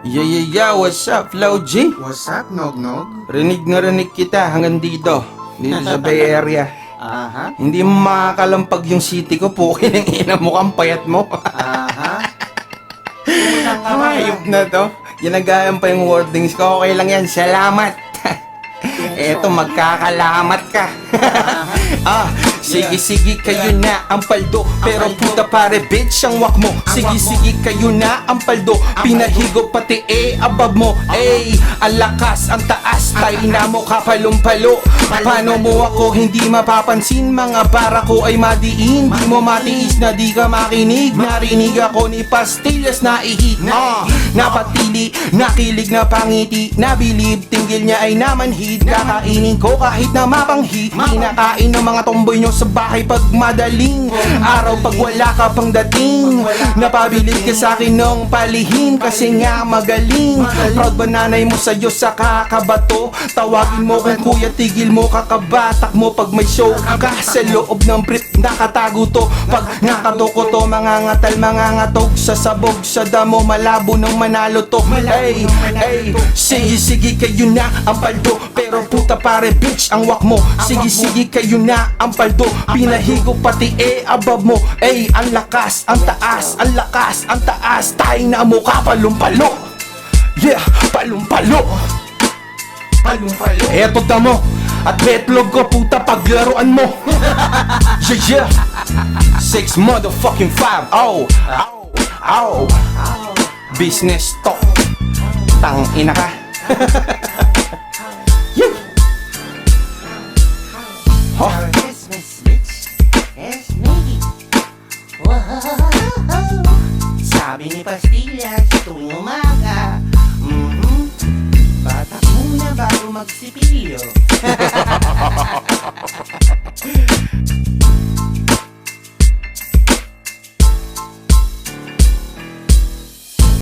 What's up, Flo G? What's up, Nog-Nog? Rinig na rinig kita hanggang dito sa Bay Area. Aha, Hindi mo makakalampag yung city ko, pukin ang ina mo, kang payat mo. aha. Hayop na to. Ginagayang pa yung wordings ko, okay lang yan, salamat. Eto, magkakalamat ka. Sige kayo na ang paldo, pero puta pare bitch ang wak mo. Sige kayo na ang paldo, pinahigo pati abab mo. Ang lakas, ang taas, tayo na mo kapalumpalo. Paano mo ako hindi mapapansin? Mga bara ko ay madiin, di mo matiis na di ka makinig. Narinig ako ni pastillas na ihit. Napatili, nakilig na pangiti, nabilib, tinggil niya ay namanhid. Kakainin ko kahit na mapanghi, kinakain ng mga tomboy nyo sa bahay pag madaling araw, pag wala ka pang dating. Napabilib ka sa akin nung palihim, kasi nga magaling. Proud ba nanay mo sa'yo sa kakabato? Tawagin mo kung kuya, tigil mo kakabatak mo. Pag may show ka sa loob ng brief, nakatago to. Pag nakatoko to, mangangatal, mangangatog sa sabog, sa damo, malabo nang manalo to. Sige kayo na ang paldo, pero puta pare bitch ang wak mo. Sige kayo na ang paldo, pinahigo pati abab mo. Ang lakas, ang taas, ang lakas, ang taas, tayo na mo kapalumpalo. Yeah, palumpalo. Eto damo at betlog ko, puta paglaruan mo. Yeah 6 motherfucking 5. Ow business talk, tang ina ka. Sabi ni Pastillas tuwing umaga, batak muna bago magsipilyo.